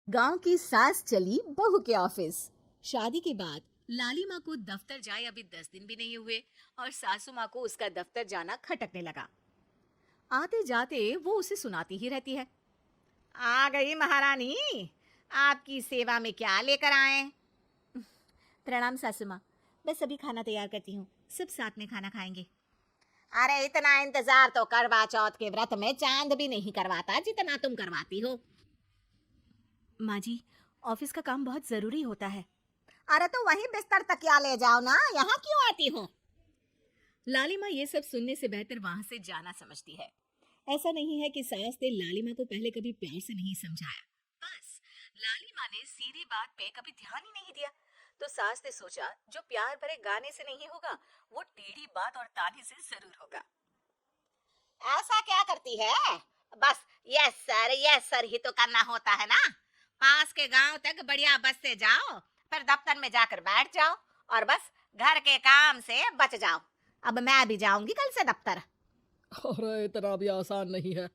गांव की सास चली बहू के ऑफिस। शादी के बाद लाली माँ को दफ्तर जाए अभी 10 दिन भी नहीं हुए और सासू माँ को उसका दफ्तर जाना खटकने लगा। आते जाते वो उसे सुनाती ही रहती है। आ गई महारानी, आपकी सेवा में क्या लेकर आए? प्रणाम सासू माँ, बस अभी खाना तैयार करती हूँ, सब साथ में खाना खाएंगे। अरे इतना इंतजार तो करवा चौथ के व्रत में चांद भी नहीं करवाता जितना तुम करवाती हो। माँ जी, ऑफिस का काम बहुत जरूरी होता है। अरे तो वहीं बिस्तर तकिया ले जाओ ना, यहाँ क्यों आती हो? लाली माँ ये सब सुनने से बेहतर वहां से जाना समझती है। ऐसा नहीं है कि सास ने लाली माँ को पहले कभी प्यार से नहीं समझाया, बस लाली माँ ने सीधी बात पे कभी ध्यान ही नहीं दिया। तो सास ने सोचा जो प्यार भरे गाने से नहीं होगा वो टेढ़ी बात और ताने से जरूर होगा। ऐसा क्या करती है? बस यस सर ही तो करना होता है ना। पास के गांव तक बढ़िया बस से जाओ, फिर दफ्तर में जाकर बैठ जाओ और बस घर के काम से बच जाओ। अब मैं भी जाऊंगी कल से दफ्तर। अरे इतना भी आसान नहीं है।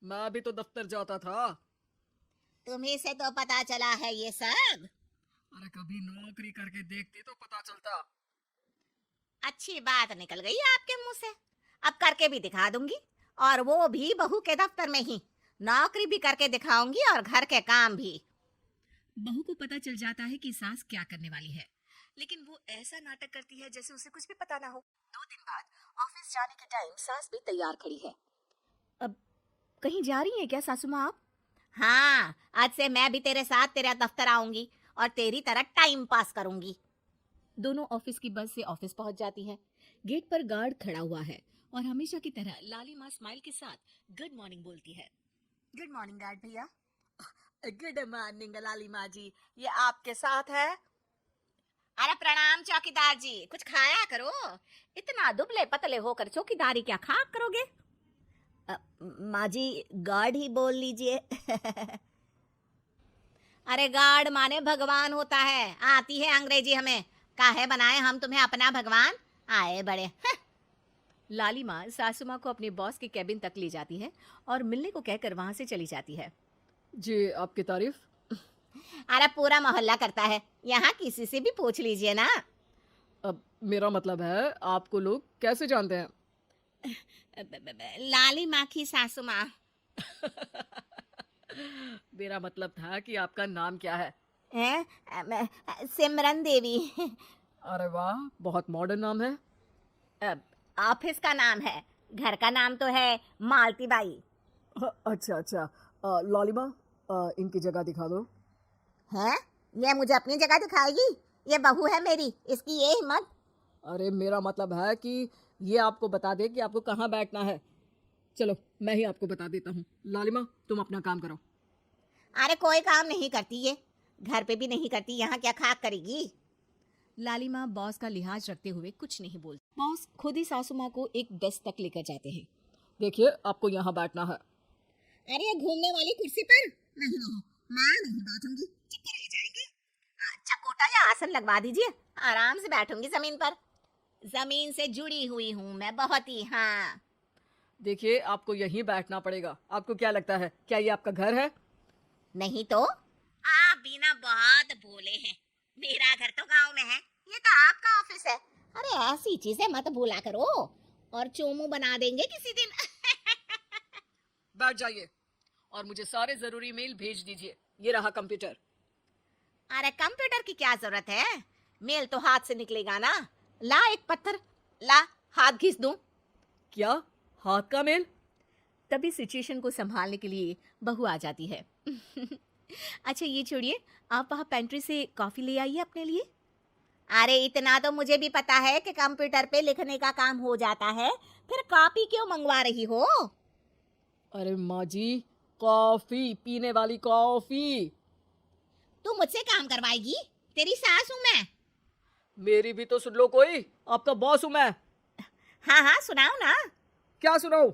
मैं भी तो दफ्तर जाता था। तुम्ही से तो पता चला है ये सब। अरे कभी नौकरी करके देखती तो पता चलता। अच्छी बात निकल गई आपके मुंह से। अब करके भी दिखा दूंगी, और वो भी बहू के दफ्तर में ही। नौकरी भी करके दिखाऊंगी और घर के काम भी। बहू को पता चल जाता है कि सास क्या करने वाली है, लेकिन वो ऐसा नाटक करती है जैसे उसे कुछ भी पता ना हो। 2 दिन बाद ऑफिस जाने के टाइम सास भी तैयार खड़ी है। अब कहीं जा रही हैं क्या सासू माँ आप? हाँ, आज से मैं भी तेरे साथ तेरा दफ्तर आऊंगी और तेरी तरह टाइम पास करूंगी। दोनों ऑफिस की बस से ऑफिस पहुंच जाती हैं। गेट पर गार्ड खड़ा हुआ है और हमेशा की तरह लाली माँ स्माइल के साथ गुड मॉर्निंग बोलती है। गुड मॉर्निंग गार्ड भैया। गुड मॉर्निंग लाली माँ जी, ये आपके साथ है? अरे प्रणाम चौकीदार जी, कुछ खाया करो। इतना दुबले पतले होकर चौकीदारी क्या खा करोगे? माँ जी, गार्ड ही बोल लीजिए। अरे गार्ड माने भगवान होता है, आती है अंग्रेजी हमें। काहे बनाए हम तुम्हें अपना भगवान? आए बड़े। लाली माँ सासू माँ को अपने बॉस के कैबिन तक ले जाती है और मिलने को कहकर वहां से चली जाती है। जी आपकी तारीफ। अरे पूरा मोहल्ला करता है, यहाँ किसी से भी पूछ लीजिए ना। अब मेरा मतलब है आपको लोग कैसे जानते हैं? लाली माँ की सासू माँ। मेरा मतलब था कि आपका नाम क्या है? है सिमरन देवी। अरे वाह, बहुत मॉडर्न नाम है। ऑफिस का नाम है, घर का नाम तो है मालती बाई। अच्छा अच्छा। लालिमा, इनकी जगह दिखा दो। है? ये मुझे अपनी जगह दिखाएगी? ये बहू है मेरी, इसकी ये हिम्मत। अरे मेरा मतलब है कि ये आपको बता दे कि आपको कहाँ बैठना है। चलो मैं ही आपको बता देता हूँ। लालिमा, तुम अपना काम करो। अरे कोई काम नहीं करती ये, घर पे भी नहीं करती, यहाँ क्या खाक करेगी? लाली माँ बॉस का लिहाज रखते हुए कुछ नहीं बोलती। बॉस खुद ही सासू माँ को एक डेस्क तक लेकर जाते हैं। देखिए, आपको यहाँ बैठना है। अरे ये घूमने वाली कुर्सी पर नहीं नहीं, मैं नहीं बैठूंगी, चक्कर आ जाएंगे। चकोटा या आसन लगवा दीजिए, आराम से बैठूंगी जमीन पर। जमीन से जुड़ी हुई हूँ मैं बहुत ही। हाँ। देखिए, आपको यहीं बैठना पड़ेगा। आपको क्या लगता है, क्या ये आपका घर है? नहीं तो? आप भी ना बहुत भोले हैं। मेरा घर तो गांव में है, ये तो आपका ऑफिस है। अरे ऐसी चीजें मत भूला करो, और चोमू बना देंगे किसी दिन। बैठ जाइए और मुझे सारे जरूरी मेल भेज दीजिए। ये रहा कंप्यूटर। अरे कंप्यूटर की क्या जरूरत है, मेल तो हाथ से निकलेगा ना। ला एक पत्थर, ला हाथ घिस दूं। क्या? हाथ का मेल? तभी सिचुएशन को संभालने के लिए बहू आ जाती है। अच्छा ये छोड़िए, आप वहाँ पेंट्री से कॉफी ले आइए अपने लिए। अरे इतना तो मुझे भी पता है कि कंप्यूटर पे लिखने का काम हो जाता है, फिर कॉपी क्यों मंगवा रही हो? अरे माँ जी, कॉफी, पीने वाली कॉफी। तू मुझसे काम करवाएगी? तेरी सास हूं मैं। मेरी भी तो सुन लो कोई। आपका बॉस हूं मैं। हाँ हाँ सुनाओ ना। क्या सुनाऊं?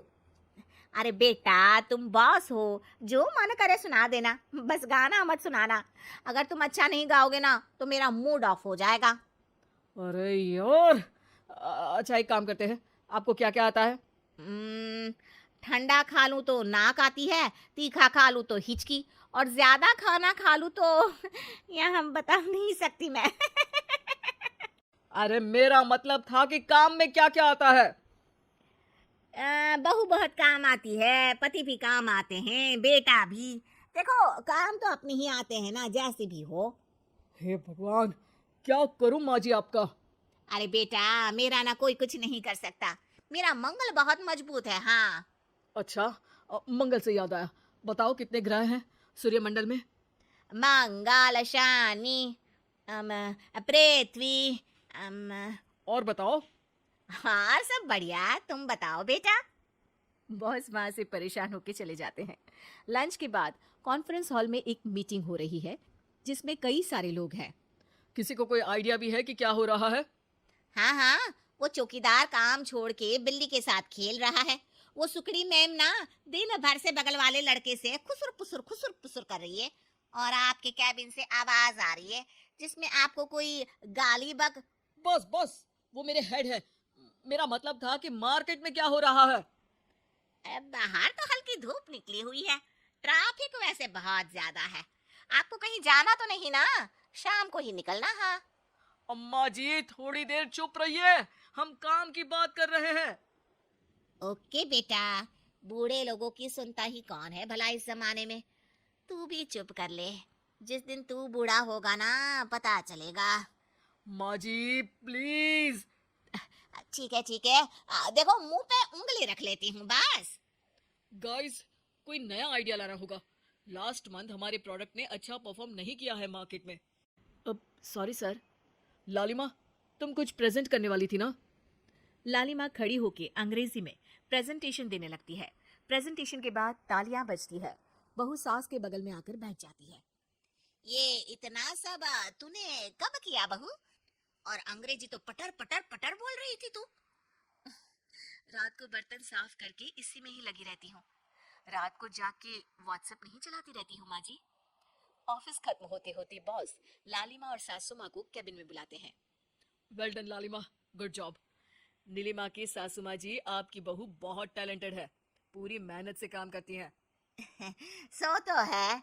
अरे बेटा तुम बॉस हो, जो मन करे सुना देना, बस गाना मत सुनाना। अगर तुम अच्छा नहीं गाओगे ना तो मेरा मूड ऑफ हो जाएगा। अरे यार। अच्छा एक काम करते हैं, आपको क्या क्या आता है? ठंडा खा लूं तो नाक आती है, तीखा खा लूं तो हिचकी, और ज्यादा खाना खा लूं तो यह हम बता नहीं सकती मैं। अरे मेरा मतलब था कि काम में क्या क्या आता है। बहू बहुत काम आती है, पति भी काम आते हैं, बेटा भी। देखो, काम तो अपने ही आते हैं ना, जैसे भी हो। हे भगवान, क्या करूं माँ जी आपका। अरे बेटा, मेरा ना कोई कुछ नहीं कर सकता। मेरा मंगल बहुत मजबूत है। हाँ, अच्छा, मंगल से याद आया, बताओ कितने ग्रह हैं सूर्यमंडल में। मंगल, शनि, अम, पृथ्वी, अम, और बताओ। हाँ सब बढ़िया। तुम बताओ बेटा। बॉस वहां से परेशान होके चले जाते हैं। लंच के बाद कॉन्फ्रेंस हॉल में एक मीटिंग हो रही है, जिसमें कई सारे लोग हैं। किसी को कोई आइडिया भी है कि क्या हो रहा है? हाँ हाँ, वो चौकीदार काम छोड़ के बिल्ली के साथ खेल रहा है। वो सुकड़ी मैम ना दिन भर से बगल वाले लड़के से खुसुर पुसुर कर रही है, और आपके कैबिन से आवाज आ रही है जिसमें आपको कोई गाली बक। बस बस, वो मेरे हेड है। मेरा मतलब था कि मार्केट में क्या हो रहा है। बाहर तो हल्की धूप निकली हुई है, ट्रैफिक वैसे बहुत ज्यादा है। आपको कहीं जाना तो नहीं ना? शाम को ही निकलना। हाँ, अम्मा जी थोड़ी देर चुप रहिए, हम काम की बात कर रहे हैं। ओके बेटा। बूढ़े लोगों की सुनता ही कौन है भला इस जमाने में। तू भी चुप कर ले, जिस दिन तू बूढ़ा होगा ना पता चलेगा। माँ जी प्लीज। ठीक है ठीक है, देखो मुंह पे उंगली रख लेती हूँ बस। गाइस, कोई नया आइडिया लाना होगा। लास्ट मंथ हमारे प्रोडक्ट ने अच्छा परफॉर्म नहीं किया है मार्केट में। अब सॉरी सर। लालिमा, तुम कुछ प्रेजेंट करने वाली थी ना? लालिमा खड़ी होके अंग्रेजी में प्रेजेंटेशन देने लगती है। प्रेजेंटेशन के बाद तालियां बजती है। बहू सास के बगल में आकर बैठ जाती है। ये इतना सब तूने कब किया बहू? और अंग्रेजी तो पटर पटर पटर बोल रही थी तू। रात को बर्तन साफ करके इसी में ही लगी रहती हूँ। रात को जाग के व्हाट्सएप नहीं चलाती रहती हूँ माँ जी। ऑफिस खत्म होते होते बॉस लालिमा और सासू माँ को कैबिन में बुलाते हैं। वेल डन लालिमा, गुड जॉब। नीलिमा की सासू माँ जी, आपकी बहू बहुत टैलेंटेड है, पूरी मेहनत से काम करती हैं। सो तो है।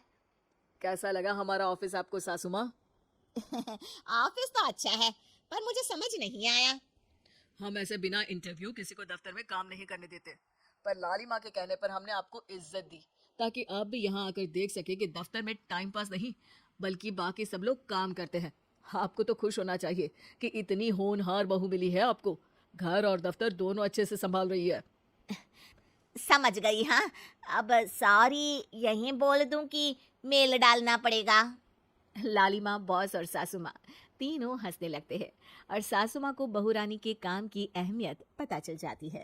कैसा लगा हमारा ऑफिस आपको सासू माँ? ऑफिस तो अच्छा है, पर मुझे समझ नहीं आया। हम ऐसे बिना इंटरव्यू किसी को दफ्तर में काम नहीं करने देते, पर लालिमा के कहने पर हमने आपको इज्जत दी, ताकि आप भी यहाँ आकर देख सके कि दफ्तर में टाइम पास नहीं बल्कि बाकी सब लोग काम करते हैं। आपको तो खुश होना चाहिए कि इतनी होनहार बहू मिली है आपको। घर और दफ्तर दोनों अच्छे से संभाल रही है। समझ गई। हाँ, अब सॉरी यहीं बोल दूं कि मेल डालना पड़ेगा? लालिमा, बॉस और सासू माँ तीनों हंसने लगते हैं, और सासू माँ को बहू रानी के काम की अहमियत पता चल जाती है।